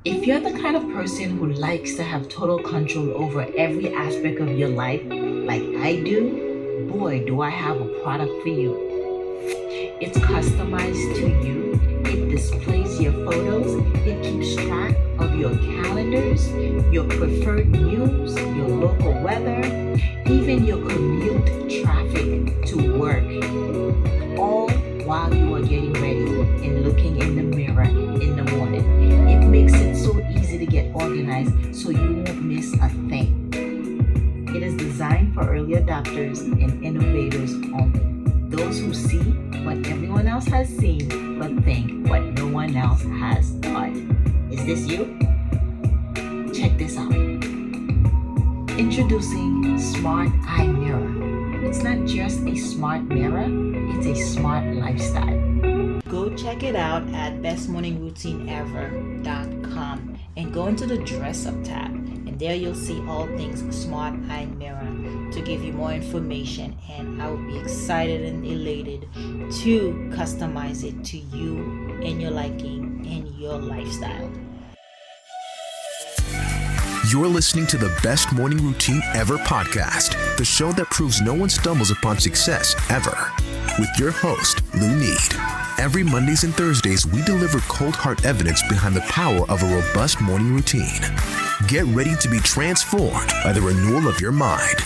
If you're the kind of person who likes to have total control over every aspect of your life, like I do, boy, do I have a product for you. It's customized to you. It displays your photos. It keeps track of your calendars, your preferred news, your local weather, even your commute traffic to work. All while you are getting ready and looking in the mirror in the morning. It makes it so easy to get organized so you won't miss a thing. It is designed for early adopters and innovators only. Those who see what everyone else has seen, but think what no one else has thought. Is this you? Check this out. Introducing Smart Eye Mirror. It's not just a smart mirror, it's a smart lifestyle. Go check it out at bestmorningroutineever.com and go into the Dress Up tab. And there you'll see all things Smart Eye Mirror to give you more information, and I will be excited and elated to customize it to you and your liking and your lifestyle. You're listening to the Best Morning Routine Ever podcast, the show that proves no one stumbles upon success ever, with your host, Lou Need. Every Mondays and Thursdays, we deliver cold hard evidence behind the power of a robust morning routine. Get ready to be transformed by the renewal of your mind.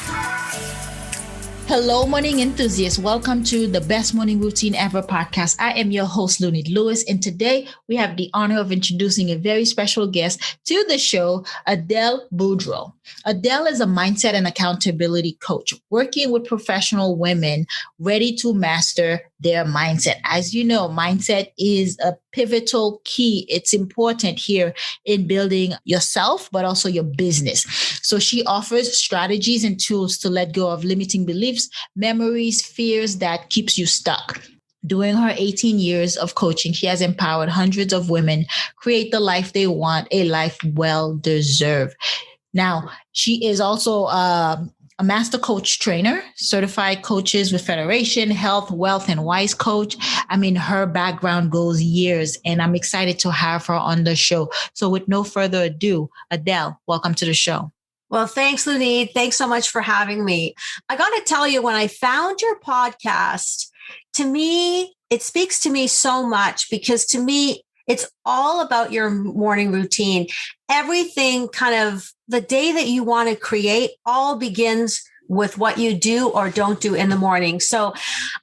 Hello, morning enthusiasts. Welcome to the Best Morning Routine Ever podcast. I am your host, Lunid Lewis, and today we have the honor of introducing a very special guest to the show, Adale Boudreau. Adale is a mindset and accountability coach working with professional women ready to master their mindset. As you know, mindset is a pivotal key. It's important here in building yourself, but also your business. So she offers strategies and tools to let go of limiting beliefs, memories, fears that keeps you stuck. During her 18 years of coaching, she has empowered hundreds of women create the life they want, a life well deserved. Now, she is also a master coach trainer, certified coaches with Federation, Health, Wealth, and Wise Coach. I mean, her background goes years, and I'm excited to have her on the show. So with no further ado, Adale, welcome to the show. Well, thanks, Lunid. Thanks so much for having me. I got to tell you, when I found your podcast, to me, it speaks to me so much because to me, it's all about your morning routine. Everything kind of the day that you want to create all begins with what you do or don't do in the morning. So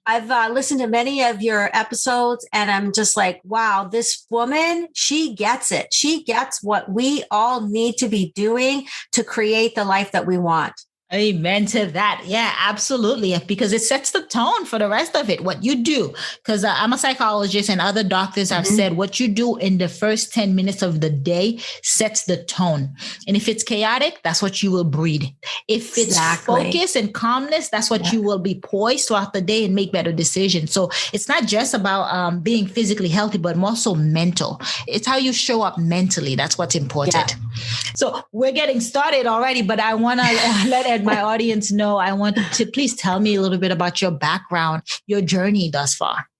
I've listened to many of your episodes and I'm just like, wow, this woman, she gets it. She gets what we all need to be doing to create the life that we want. Amen to that. Yeah, absolutely. Because it sets the tone for the rest of it, what you do. Because I'm a psychologist and other doctors have said what you do in the first 10 minutes of the day sets the tone. And if it's chaotic, that's what you will breed. If it's focus and calmness, that's what you will be poised throughout the day and make better decisions. So it's not just about being physically healthy, but more so mental. It's how you show up mentally. That's what's important. Yeah. So we're getting started already, but I want to let my audience know, I want to please tell me a little bit about your background, your journey thus far.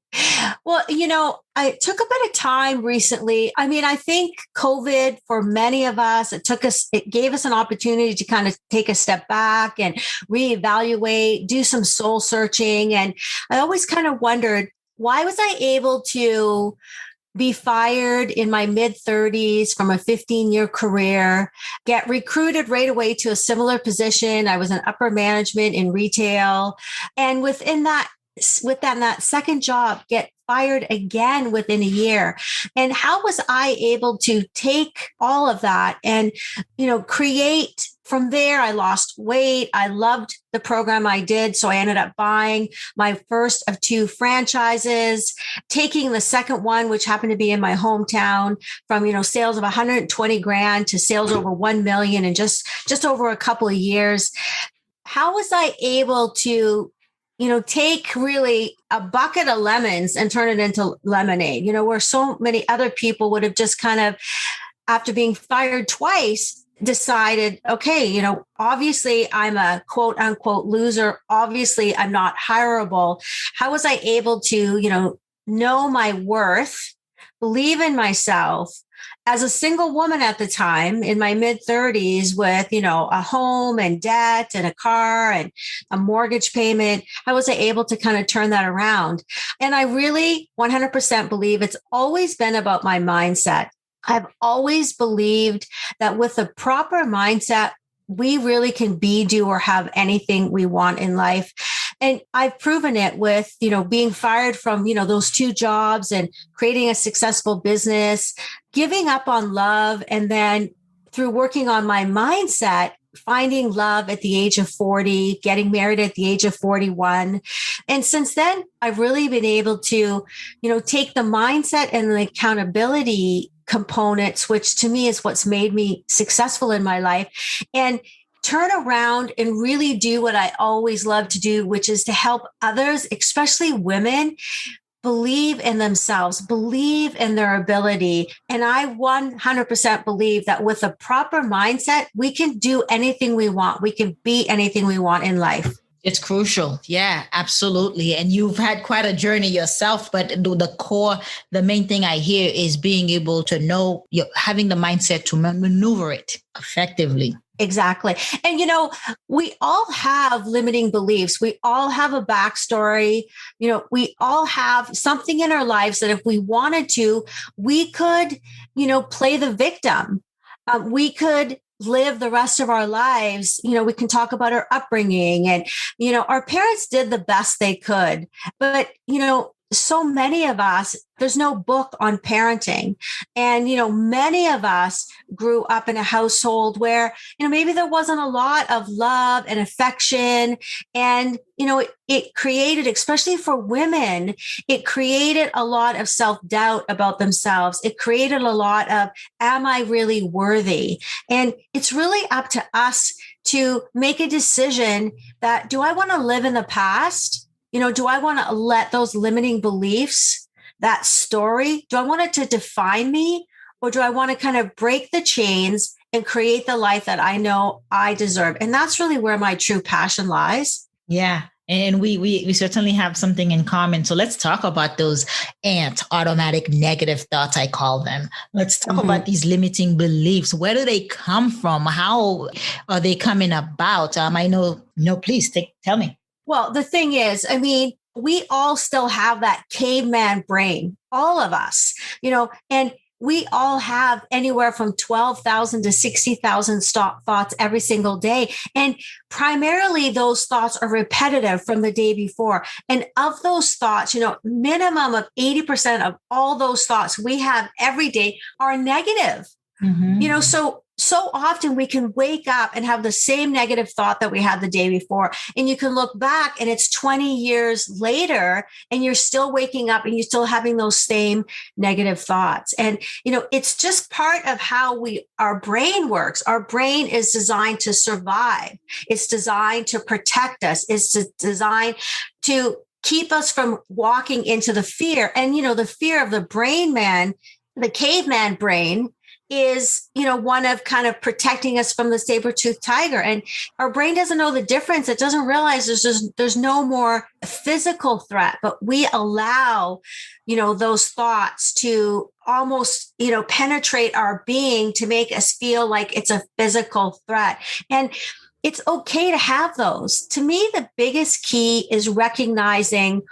Well, you know, I took a bit of time recently. I mean, I think COVID for many of us, it gave us an opportunity to kind of take a step back and reevaluate, do some soul searching. And I always kind of wondered, why was I able to be fired in my mid-30s from a 15-year career, get recruited right away to a similar position. I was in upper management in retail. And within that second job, get fired again within a year. And how was I able to take all of that and, create? From there, I lost weight. I loved the program I did. So I ended up buying my first of 2 franchises, taking the second one, which happened to be in my hometown, from, sales of 120 grand to sales over 1 million in just over a couple of years. How was I able to take really a bucket of lemons and turn it into lemonade, where so many other people would have just kind of, after being fired twice, decided, okay, obviously I'm a quote unquote loser. Obviously I'm not hireable. How was I able to, know my worth, believe in myself, as a single woman at the time in my mid 30s with, a home and debt and a car and a mortgage payment, I was able to kind of turn that around. And I really 100% believe it's always been about my mindset. I've always believed that with the proper mindset, we really can be, do, or have anything we want in life. And I've proven it with, being fired from, those 2 jobs and creating a successful business, giving up on love. And then through working on my mindset, finding love at the age of 40, getting married at the age of 41. And since then, I've really been able to, take the mindset and the accountability components, which to me is what's made me successful in my life, and turn around and really do what I always love to do, which is to help others, especially women, believe in themselves, believe in their ability. And I 100% believe that with a proper mindset, we can do anything we want. We can be anything we want in life. It's crucial. Yeah, absolutely. And you've had quite a journey yourself, but the main thing I hear is being able to know, having the mindset to maneuver it effectively. Exactly. And, we all have limiting beliefs. We all have a backstory. We all have something in our lives that if we wanted to, we could, play the victim. We could live the rest of our lives. We can talk about our upbringing and, our parents did the best they could, but, so many of us, there's no book on parenting. And, many of us grew up in a household where, maybe there wasn't a lot of love and affection. And, it created, especially for women, it created a lot of self-doubt about themselves. It created a lot of, am I really worthy? And it's really up to us to make a decision that, do I want to live in the past? Do I want to let those limiting beliefs, that story, do I want it to define me? Or do I want to kind of break the chains and create the life that I know I deserve? And that's really where my true passion lies. Yeah. And we certainly have something in common. So let's talk about those automatic negative thoughts, I call them. Let's talk about these limiting beliefs. Where do they come from? How are they coming about? I know, please tell me. Well, the thing is, we all still have that caveman brain, all of us, and we all have anywhere from 12,000 to 60,000 thoughts every single day. And primarily those thoughts are repetitive from the day before. And of those thoughts, minimum of 80% of all those thoughts we have every day are negative. So often we can wake up and have the same negative thought that we had the day before. And you can look back and it's 20 years later and you're still waking up and you're still having those same negative thoughts. And, it's just part of how our brain works. Our brain is designed to survive. It's designed to protect us. It's designed to keep us from walking into the fear. And, the fear of the the caveman brain is, one of kind of protecting us from the saber-toothed tiger. And our brain doesn't know the difference. It doesn't realize there's no more physical threat, but we allow, those thoughts to almost, penetrate our being to make us feel like it's a physical threat. And it's okay to have those. To me, the biggest key is recognizing,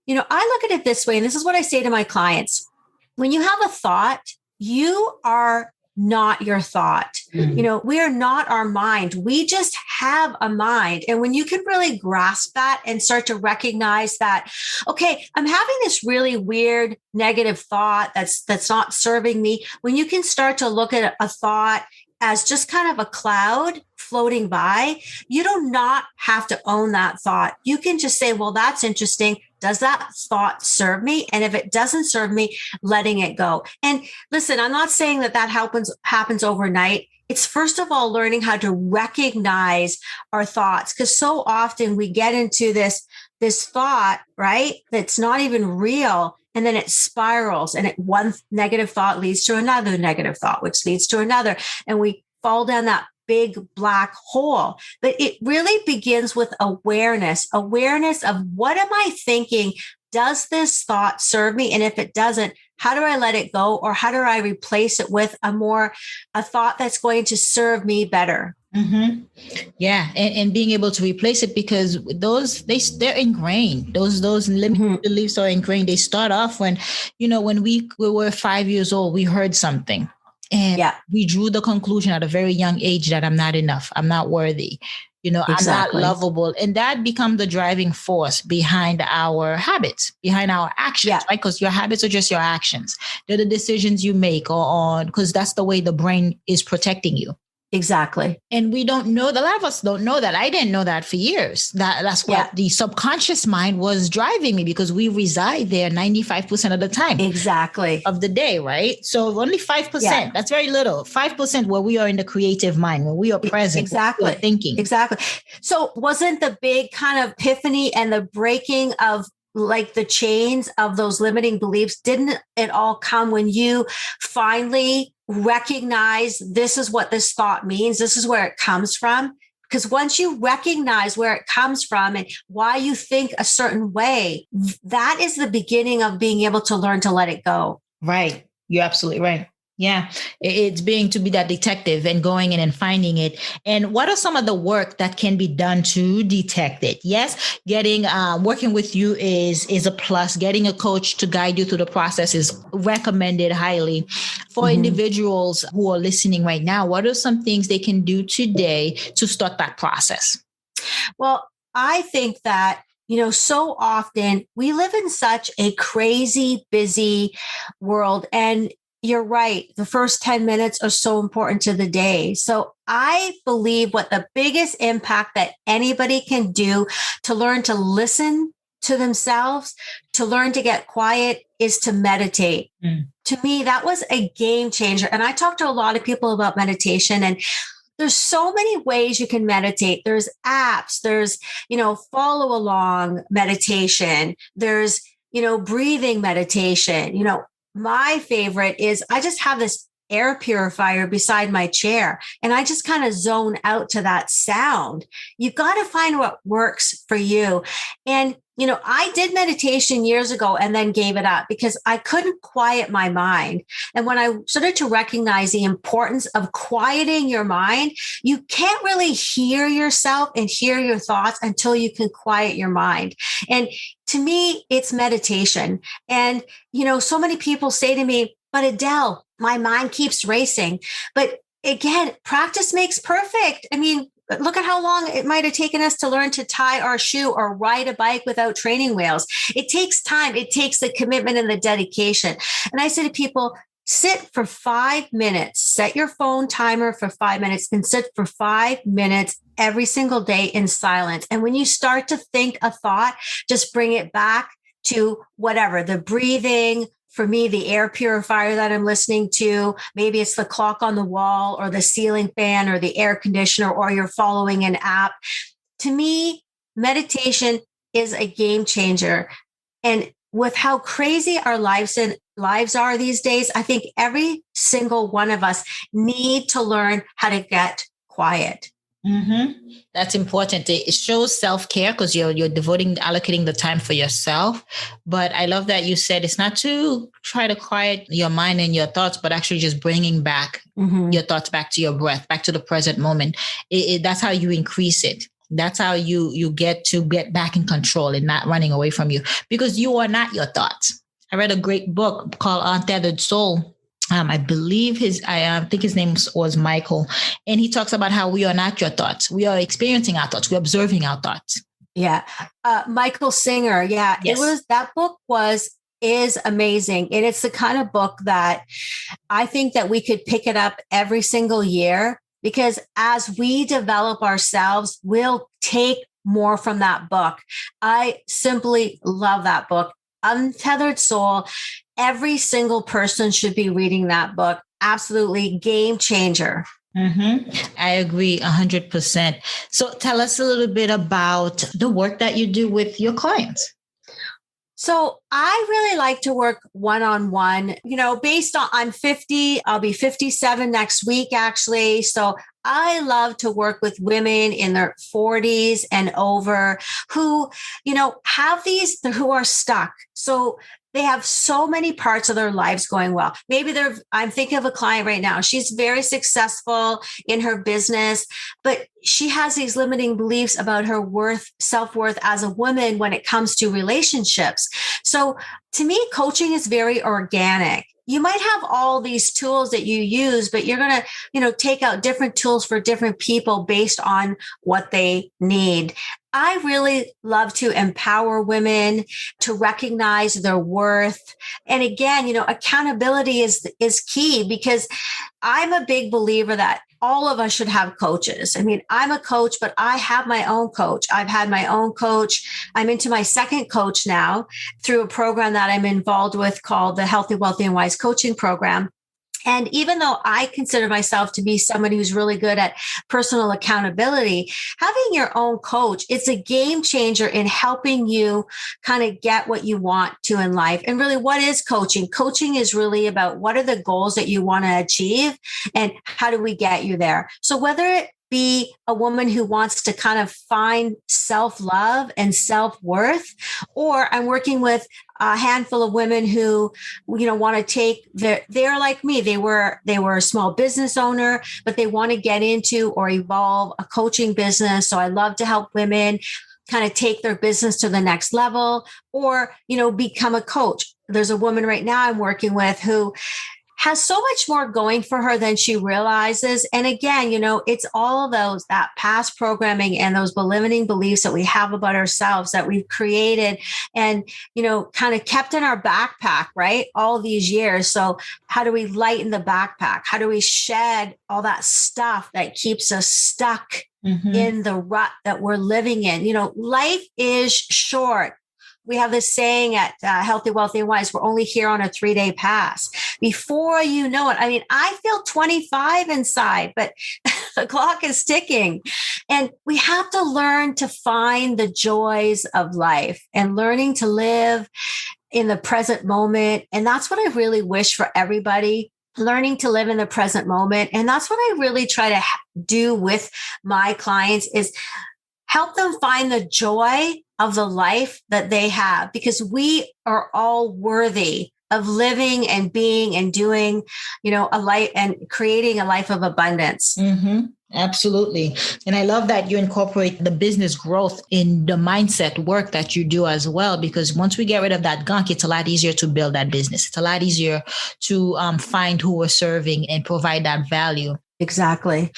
I look at it this way, and this is what I say to my clients. When you have a thought, you are not your thought. We are not our mind. We just have a mind. And when you can really grasp that and start to recognize that, okay, I'm having this really weird negative thought that's not serving me. When you can start to look at a thought as just kind of a cloud floating by, you do not have to own that thought. You can just say, well, that's interesting. Does that thought serve me? And if it doesn't serve me, letting it go. And listen, I'm not saying that happens overnight. It's first of all, learning how to recognize our thoughts. Because so often we get into this thought, right? That's not even real. And then it spirals and one negative thought leads to another negative thought, which leads to another. And we fall down that big black hole. But it really begins with awareness of what am I thinking? Does this thought serve me? And if it doesn't, How do I let it go? Or how do I replace it with a thought that's going to serve me better? Mm-hmm. Yeah, and being able to replace it, because they're ingrained. Those limiting beliefs are ingrained. They start off when we were 5 years old, we heard something, and we drew the conclusion at a very young age that I'm not enough, I'm not worthy, I'm not lovable, and that becomes the driving force behind our habits, behind our actions, right? Because your habits are just your actions. They're the decisions you make, because that's the way the brain is protecting you. Exactly. And we don't know, a lot of us don't know that. I didn't know that for years. That's what the subconscious mind was driving me, because we reside there 95% of the time. Exactly. Of the day, right? So only 5%, that's very little. 5% where we are in the creative mind, when we are present, exactly, we are thinking. Exactly. So wasn't the big kind of epiphany and the breaking of like the chains of those limiting beliefs, didn't it all come when you finally recognize this is what this thought means, this is where it comes from? Because once you recognize where it comes from and why you think a certain way, that is the beginning of being able to learn to let it go. Right. You're absolutely right. Yeah. It's being to be that detective and going in and finding it. And what are some of the work that can be done to detect it? Yes. Working with you is a plus. Getting a coach to guide you through the process is recommended highly. For individuals who are listening right now, what are some things they can do today to start that process? Well, I think that so often we live in such a crazy, busy world. And you're right. The first 10 minutes are so important to the day. So I believe what the biggest impact that anybody can do to learn to listen to themselves, to learn to get quiet, is to meditate. To me, that was a game changer. And I talk to a lot of people about meditation, and there's so many ways you can meditate. There's apps, there's, follow along meditation. There's, breathing meditation. My favorite is I just have this air purifier beside my chair and I just kind of zone out to that sound. You've got to find what works for you. And I did meditation years ago and then gave it up because I couldn't quiet my mind. And when I started to recognize the importance of quieting your mind, you can't really hear yourself and hear your thoughts until you can quiet your mind. And to me, it's meditation. And, so many people say to me, but Adale, my mind keeps racing. But again, practice makes perfect. I mean, look at how long it might have taken us to learn to tie our shoe or ride a bike without training wheels. It takes time. It takes the commitment and the dedication. And I say to people, sit for 5 minutes, set your phone timer for 5 minutes and sit for 5 minutes every single day in silence. And when you start to think a thought, just bring it back to whatever, the breathing. For me, the air purifier that I'm listening to, maybe it's the clock on the wall or the ceiling fan or the air conditioner, or you're following an app. To me, meditation is a game changer. And with how crazy our lives are these days, I think every single one of us need to learn how to get quiet. That's important. It shows self-care because you're allocating the time for yourself. But I love that you said it's not to try to quiet your mind and your thoughts, but actually just bringing back your thoughts back to your breath, back to the present moment. That's how you increase it. That's how you get back in control and not running away from you, because you are not your thoughts. I read a great book called Untethered Soul. I think his name was Michael. And he talks about how we are not your thoughts. We are experiencing our thoughts. We're observing our thoughts. Yeah. Michael Singer. Yeah. Yes. That book is amazing. And it's the kind of book that I think that we could pick it up every single year, because as we develop ourselves, we'll take more from that book. I simply love that book. Untethered Soul. Every single person should be reading that book. Absolutely game changer. I agree 100%. So tell us a little bit about the work that you do with your clients. So I really like to work one-on-one, based on I'm 50, I'll be 57 next week, actually. So I love to work with women in their 40s and over who, have these, who are stuck. So they have so many parts of their lives going well. Maybe I'm thinking of a client right now. She's very successful in her business, but she has these limiting beliefs about her self-worth as a woman when it comes to relationships. So to me, coaching is very organic. You might have all these tools that you use, but you're going to, take out different tools for different people based on what they need. I really love to empower women to recognize their worth. And again, accountability is key, because I'm a big believer that all of us should have coaches. I mean, I'm a coach, but I have my own coach. I've had my own coach. I'm into my second coach now through a program that I'm involved with called the Healthy, Wealthy, and Wise Coaching Program. And even though I consider myself to be somebody who's really good at personal accountability, having your own coach, it's a game changer in helping you kind of get what you want to in life. And really, what is coaching? Coaching is really about what are the goals that you want to achieve and how do we get you there? So whether it be a woman who wants to kind of find self-love and self-worth, or I'm working with a handful of women who, want to take they're like me. They were a small business owner, but they want to get into or evolve a coaching business. So I love to help women kind of take their business to the next level or, become a coach. There's a woman right now I'm working with who has so much more going for her than she realizes. And again, it's all of that past programming and those limiting beliefs that we have about ourselves that we've created and, kind of kept in our backpack, right? All these years. So how do we lighten the backpack? How do we shed all that stuff that keeps us stuck in the rut that we're living in? Life is short. We have this saying at Healthy, Wealthy, and Wise, we're only here on a 3-day pass. Before you know it, I feel 25 inside, but the clock is ticking. And we have to learn to find the joys of life and learning to live in the present moment. And that's what I really wish for everybody. Learning to live in the present moment. And that's what I really try to do with my clients is help them find the joy of the life that they have, because we are all worthy of living and being and doing, a life and creating a life of abundance. Absolutely. And I love that you incorporate the business growth in the mindset work that you do as well, because once we get rid of that gunk, it's a lot easier to build that business. It's a lot easier to find who we're serving and provide that value. Exactly.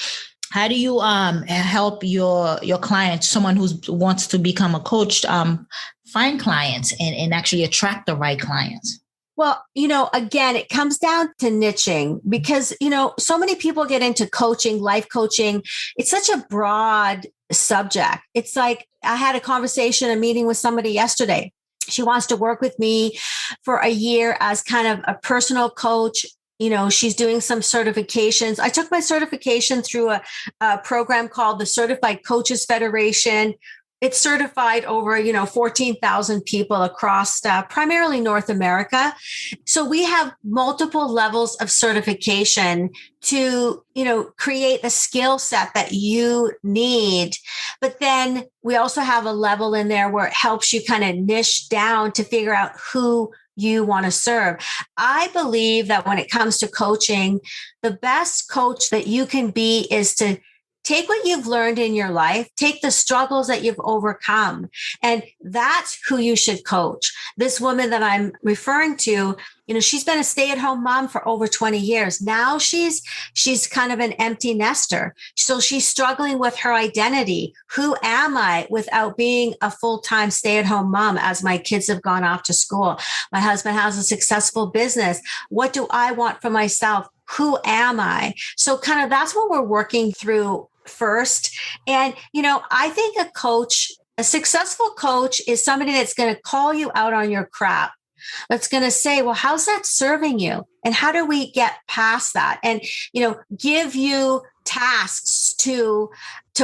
How do you help your client, someone who wants to become a coach, find clients and actually attract the right clients? Well, again, it comes down to niching because, so many people get into coaching, life coaching. It's such a broad subject. It's like I had a meeting with somebody yesterday. She wants to work with me for a year as kind of a personal coach. She's doing some certifications. I took my certification through a program called the Certified Coaches Federation. It's certified over, 14,000 people across primarily North America. So we have multiple levels of certification to, create the skill set that you need. But then we also have a level in there where it helps you kind of niche down to figure out who you want to serve. I believe that when it comes to coaching, the best coach that you can be is to take what you've learned in your life, take the struggles that you've overcome, and that's who you should coach. This woman that I'm referring to, she's been a stay-at-home mom for over 20 years. Now she's kind of an empty nester. So she's struggling with her identity. Who am I without being a full-time stay-at-home mom as my kids have gone off to school? My husband has a successful business. What do I want for myself? Who am I? So kind of that's what we're working through first. And, I think a successful coach is somebody that's going to call you out on your crap. That's going to say, well, how's that serving you? And how do we get past that? And, give you tasks to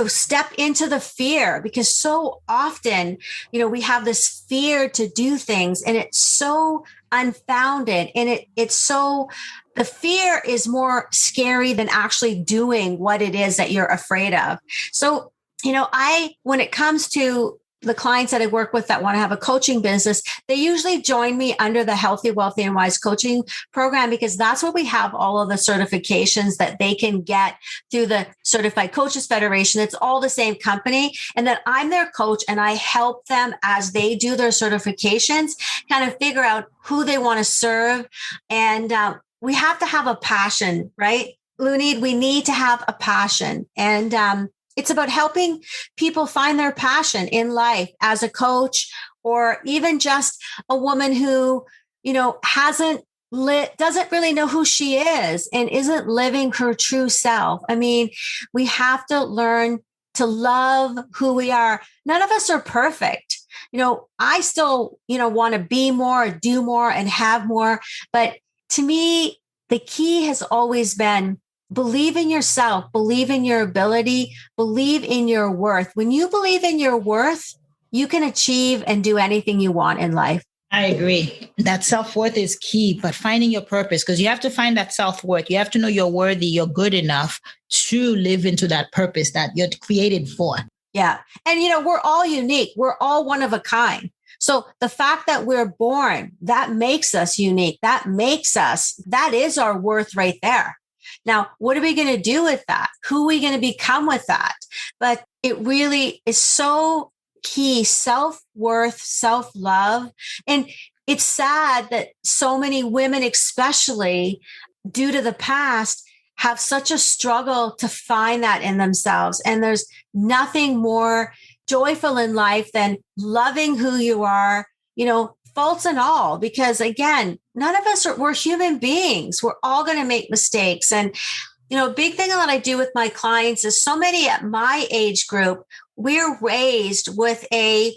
step into the fear, because so often, we have this fear to do things and it's so unfounded and it's so the fear is more scary than actually doing what it is that you're afraid of. So, when it comes to the clients that I work with that want to have a coaching business, they usually join me under the Healthy, Wealthy, and Wise coaching program, because that's where we have all of the certifications that they can get through the Certified Coaches Federation. It's all the same company. And then I'm their coach, and I help them as they do their certifications kind of figure out who they want to serve. And we have to have a passion, right? Lunid, we need to have a passion. And it's about helping people find their passion in life as a coach, or even just a woman who, doesn't really know who she is and isn't living her true self. I mean, we have to learn to love who we are. None of us are perfect. I still, want to be more, do more, and have more. But to me, the key has always been believe in yourself, believe in your ability, believe in your worth. When you believe in your worth, you can achieve and do anything you want in life. I agree. That self-worth is key, but finding your purpose, because you have to find that self-worth. You have to know you're worthy, you're good enough to live into that purpose that you're created for. Yeah. And, we're all unique. We're all one of a kind. So the fact that we're born, that makes us unique. That is our worth right there. Now, what are we going to do with that? Who are we going to become with that? But it really is so key, self-worth, self-love. And it's sad that so many women, especially due to the past, have such a struggle to find that in themselves. And there's nothing more joyful in life than loving who you are, faults and all, because again, none of us we're human beings. We're all going to make mistakes. And, a big thing that I do with my clients is so many at my age group, we're raised with a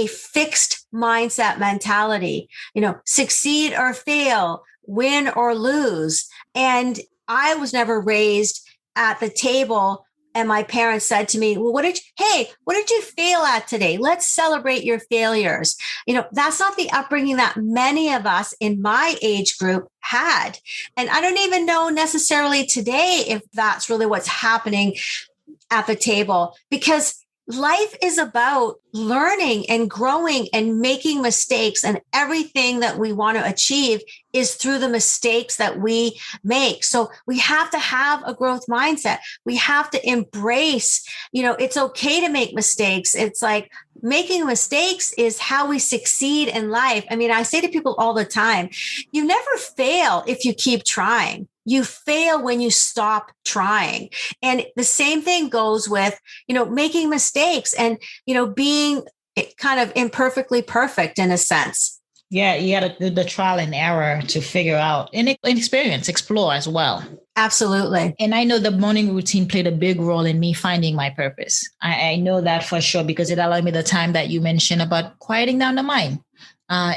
fixed mindset mentality, succeed or fail, win or lose. And I was never raised at the table. And my parents said to me, well, what did you fail at today? Let's celebrate your failures. That's not the upbringing that many of us in my age group had. And I don't even know necessarily today if that's really what's happening at the table, because life is about learning and growing and making mistakes, and everything that we want to achieve is through the mistakes that we make. So we have to have a growth mindset. We have to embrace, it's okay to make mistakes. It's like making mistakes is how we succeed in life. I mean, I say to people all the time, you never fail if you keep trying. You fail when you stop trying. And the same thing goes with, making mistakes and, being kind of imperfectly perfect in a sense. Yeah, you got to do the trial and error to figure out and experience, explore as well. Absolutely. And I know the morning routine played a big role in me finding my purpose. I know that for sure, because it allowed me the time that you mentioned about quieting down the mind.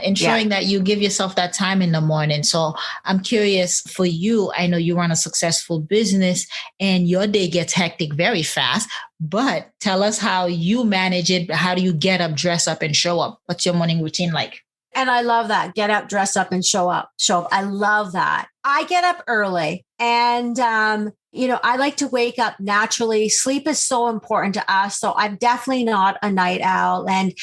Ensuring that you give yourself that time in the morning. So I'm curious for you. I know you run a successful business and your day gets hectic very fast, but tell us how you manage it. How do you get up, dress up, and show up? What's your morning routine like? And I love that. Get up, dress up, and show up. I love that. I get up early and, I like to wake up naturally. Sleep is so important to us. So I'm definitely not a night owl. And,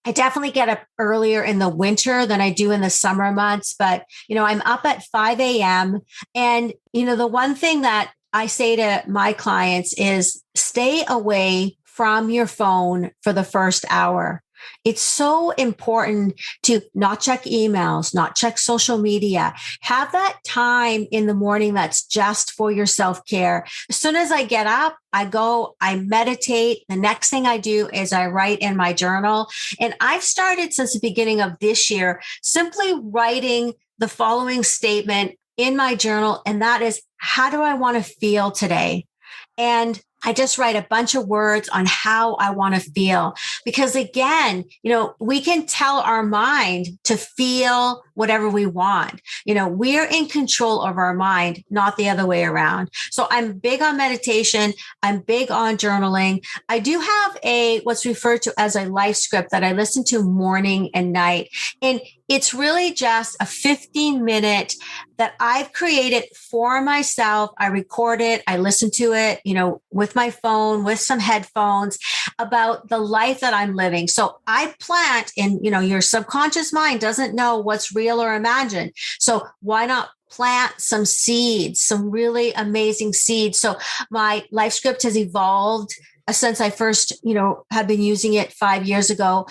I definitely get up earlier in the winter than I do in the summer months, but, I'm up at 5 a.m. And, the one thing that I say to my clients is stay away from your phone for the first hour. It's so important to not check emails, not check social media. Have that time in the morning that's just for your self-care. As soon as I get up, I meditate. The next thing I do is I write in my journal. And I've started since the beginning of this year, simply writing the following statement in my journal. And that is, how do I want to feel today? And I just write a bunch of words on how I want to feel. Because again, we can tell our mind to feel whatever we want. We're in control of our mind, not the other way around. So I'm big on meditation. I'm big on journaling. I do have what's referred to as a life script that I listen to morning and night. And it's really just a 15-minute that I've created for myself. I record it. I listen to it, with my phone, with some headphones, about the life that I'm living. So I plant in, your subconscious mind doesn't know what's real or imagined. So why not plant some seeds, some really amazing seeds? So my life script has evolved since I first, have been using it 5 years ago.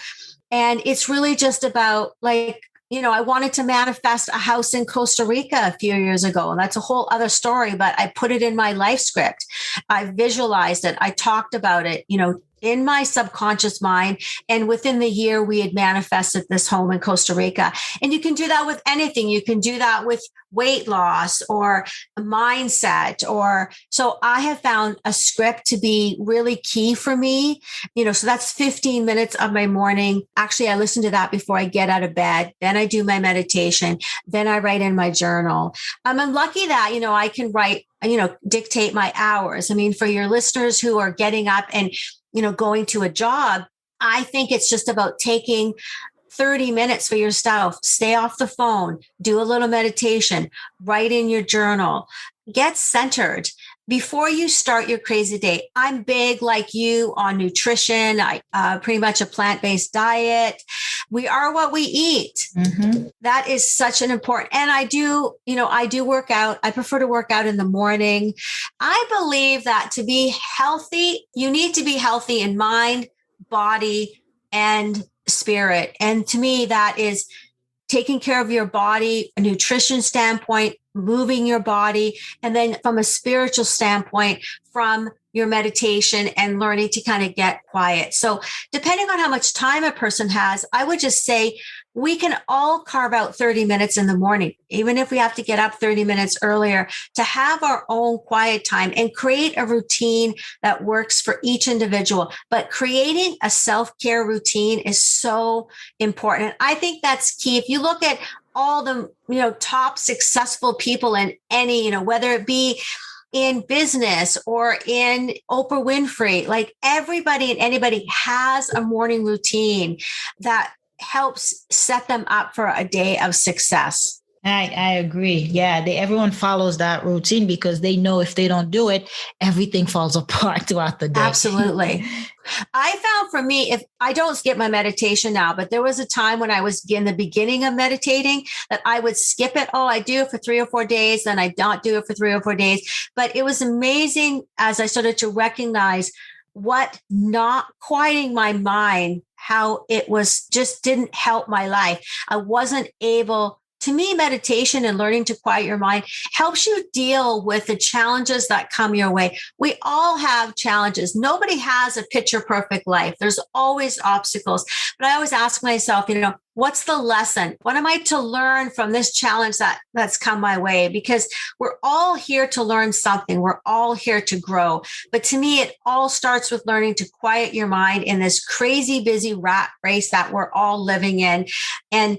And it's really just about I wanted to manifest a house in Costa Rica a few years ago. And that's a whole other story, but I put it in my life script. I visualized it. I talked about it, in my subconscious mind. And within the year, we had manifested this home in Costa Rica. And you can do that with anything. You can do that with weight loss or mindset. So I have found a script to be really key for me. So that's 15 minutes of my morning. Actually, I listen to that before I get out of bed. Then I do my meditation. Then I write in my journal. I'm lucky that, I can write, dictate my hours. I mean, for your listeners who are getting up and going to a job, I think it's just about taking 30 minutes for yourself. Stay off the phone, do a little meditation, write in your journal, get centered before you start your crazy day. I'm big like you on nutrition. I pretty much a plant-based diet. We are what we eat. Mm-hmm. That is such an important, and I do work out. I prefer to work out in the morning. I believe that to be healthy, you need to be healthy in mind, body, and spirit. And to me, that is taking care of your body, a nutrition standpoint, moving your body, and then from a spiritual standpoint, from your meditation and learning to kind of get quiet. So depending on how much time a person has, I would just say we can all carve out 30 minutes in the morning, even if we have to get up 30 minutes earlier, to have our own quiet time and create a routine that works for each individual. But creating a self-care routine is so important. I think that's key. If you look at all the, top successful people in any, whether it be in business or in Oprah Winfrey, like everybody and anybody has a morning routine that helps set them up for a day of success. I agree. Yeah, everyone follows that routine because they know if they don't do it, everything falls apart throughout the day. Absolutely. I found for me, if I don't skip my meditation now, but there was a time when I was in the beginning of meditating that I would skip it. Oh, I do it for 3 or 4 days, then I don't do it for 3 or 4 days. But it was amazing as I started to recognize what not quieting my mind, how it was just didn't help my life. I wasn't able. To me, meditation and learning to quiet your mind helps you deal with the challenges that come your way. We all have challenges. Nobody has a picture perfect life. There's always obstacles. But I always ask myself, what's the lesson? What am I to learn from this challenge that's come my way? Because we're all here to learn something. We're all here to grow. But to me, it all starts with learning to quiet your mind in this crazy, busy rat race that we're all living in. And,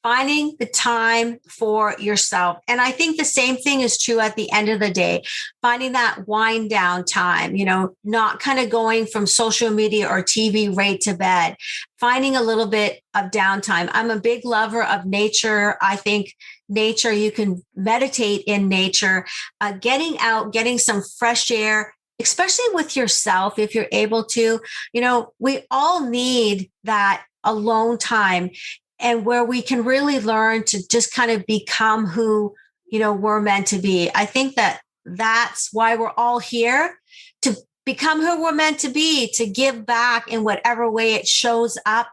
finding the time for yourself. And I think the same thing is true at the end of the day, finding that wind down time, not kind of going from social media or TV right to bed, finding a little bit of downtime. I'm a big lover of nature. I think nature, you can meditate in nature, getting out, getting some fresh air, especially with yourself, if you're able to. We all need that alone time, and where we can really learn to just kind of become who, we're meant to be. I think that's why we're all here, to become who we're meant to be, to give back in whatever way it shows up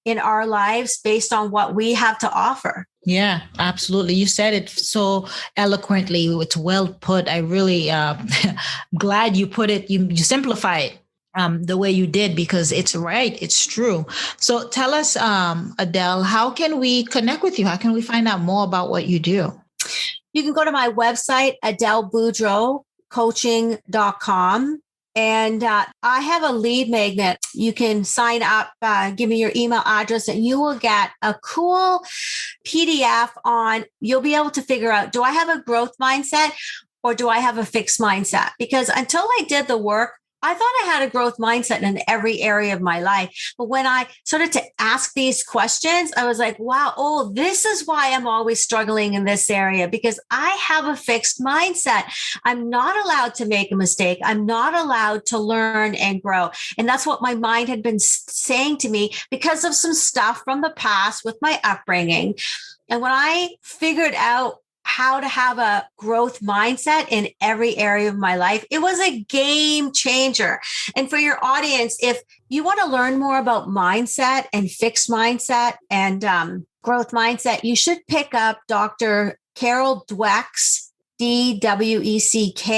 in our lives based on what we have to offer. Yeah, absolutely. You said it so eloquently. It's well put. I really glad you put it, you simplify it. The way you did, because it's right. It's true. So tell us, Adale, how can we connect with you? How can we find out more about what you do? You can go to my website, AdaleBoudreauCoaching.com. And I have a lead magnet. You can sign up, give me your email address, and you will get a cool PDF on, you'll be able to figure out, do I have a growth mindset or do I have a fixed mindset? Because until I did the work, I thought I had a growth mindset in every area of my life. But when I started to ask these questions, I was like, wow, oh, this is why I'm always struggling in this area, because I have a fixed mindset. I'm not allowed to make a mistake. I'm not allowed to learn and grow. And that's what my mind had been saying to me because of some stuff from the past with my upbringing. And when I figured out how to have a growth mindset in every area of my life, it was a game changer. And for your audience, if you want to learn more about mindset and fixed mindset and growth mindset, you should pick up Dr. Carol Dweck's DWECK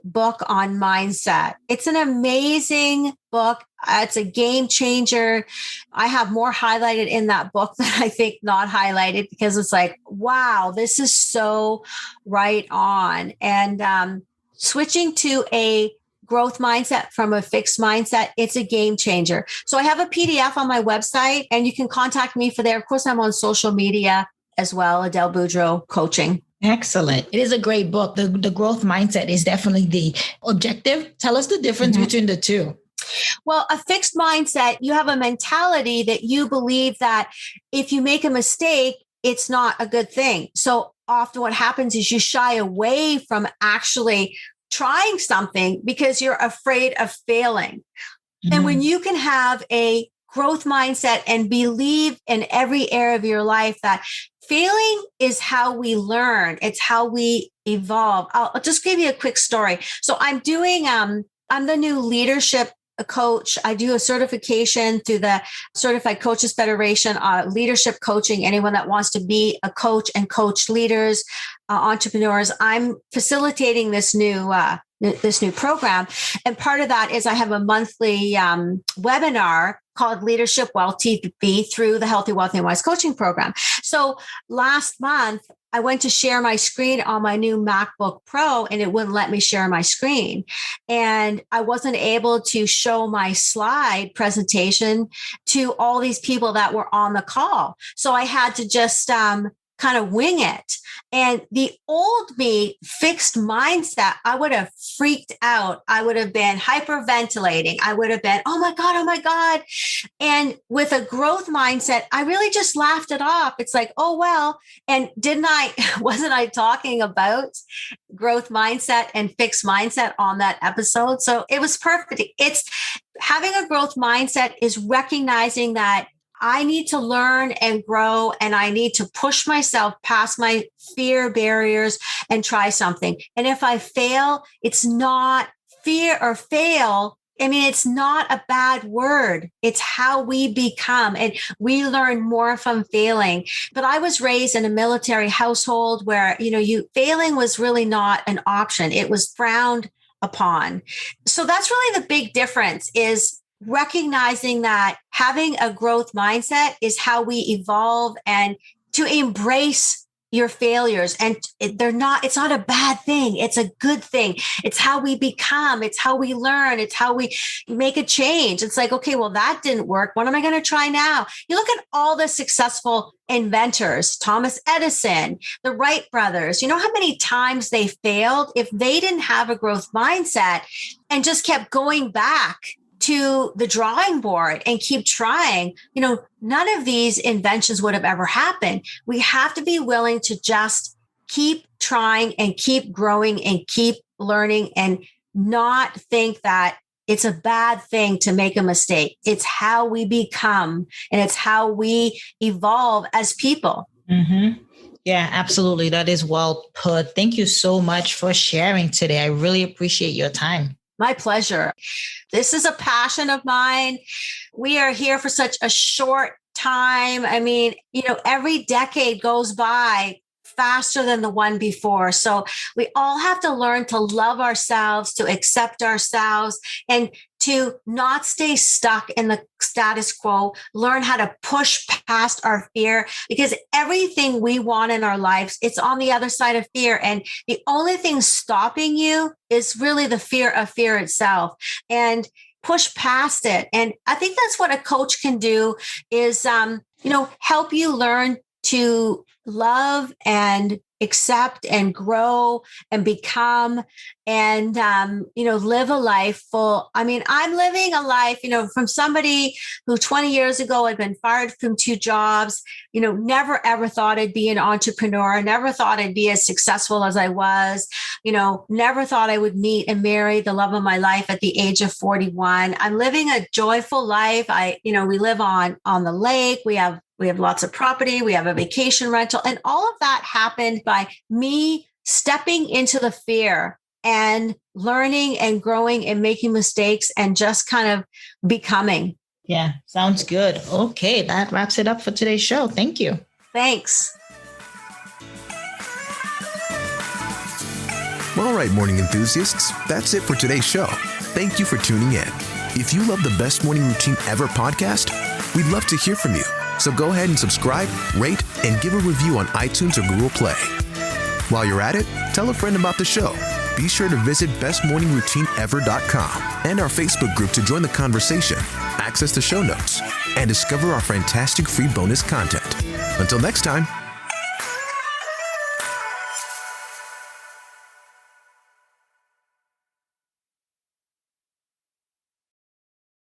book on mindset. It's an amazing book. It's a game changer. I have more highlighted in that book than I think not highlighted, because it's like, wow, this is so right on. And switching to a growth mindset from a fixed mindset, it's a game changer. So I have a PDF on my website, and you can contact me for there. Of course, I'm on social media as well, Adale Boudreau Coaching. Excellent. It is a great book. The growth mindset is definitely the objective. Tell us the difference between the two. Well, a fixed mindset, you have a mentality that you believe that if you make a mistake, it's not a good thing. So often what happens is you shy away from actually trying something because you're afraid of failing. And when you can have a growth mindset and believe in every area of your life that failing is how we learn, it's how we evolve. I'll just give you a quick story. So I'm the new leadership coach. I do a certification through the Certified Coaches Federation, leadership coaching, anyone that wants to be a coach and coach leaders, entrepreneurs. I'm facilitating this new program. And part of that is I have a monthly webinar called Leadership Wealth TV through the Healthy, Wealthy, and Wise coaching program. So last month, I went to share my screen on my new MacBook Pro, and it wouldn't let me share my screen. And I wasn't able to show my slide presentation to all these people that were on the call. So I had to just kind of wing it. And the old me fixed mindset, I would have freaked out. I would have been hyperventilating. I would have been, oh my God, oh my God. And with a growth mindset, I really just laughed it off. It's like, oh, well, and wasn't I talking about growth mindset and fixed mindset on that episode? So it was perfect. It's having a growth mindset is recognizing that I need to learn and grow, and I need to push myself past my fear barriers and try something. And if I fail, it's not fear or fail. I mean, it's not a bad word. It's how we become, and we learn more from failing. But I was raised in a military household where, failing was really not an option. It was frowned upon. So that's really the big difference, is recognizing that having a growth mindset is how we evolve, and to embrace your failures. And it's not a bad thing. It's a good thing. It's how we become. It's how we learn. It's how we make a change. It's like, okay, well, that didn't work. What am I going to try now? You look at all the successful inventors, Thomas Edison, the Wright brothers, you know how many times they failed? If they didn't have a growth mindset and just kept going back to the drawing board and keep trying, none of these inventions would have ever happened. We have to be willing to just keep trying and keep growing and keep learning, and not think that it's a bad thing to make a mistake. It's how we become, and it's how we evolve as people. Mm-hmm. Yeah, absolutely. That is well put. Thank you so much for sharing today. I really appreciate your time. My pleasure. This is a passion of mine. We are here for such a short time. I mean, every decade goes by faster than the one before. So we all have to learn to love ourselves, to accept ourselves, and to not stay stuck in the status quo, learn how to push past our fear, because everything we want in our lives, it's on the other side of fear. And the only thing stopping you is really the fear of fear itself. And push past it. And I think that's what a coach can do is, help you learn to love and accept and grow and become and, live a life full. I mean, I'm living a life, from somebody who 20 years ago had been fired from 2 jobs, never ever thought I'd be an entrepreneur, never thought I'd be as successful as I was, never thought I would meet and marry the love of my life at the age of 41. I'm living a joyful life. We live on the lake. We have lots of property. We have a vacation rental. And all of that happened by me stepping into the fear and learning and growing and making mistakes and just kind of becoming. Yeah, sounds good. Okay, that wraps it up for today's show. Thank you. Thanks. All right, morning enthusiasts, that's it for today's show. Thank you for tuning in. If you love the Best Morning Routine Ever podcast, we'd love to hear from you. So go ahead and subscribe, rate, and give a review on iTunes or Google Play. While you're at it, tell a friend about the show. Be sure to visit bestmorningroutineever.com and our Facebook group to join the conversation, access the show notes, and discover our fantastic free bonus content. Until next time,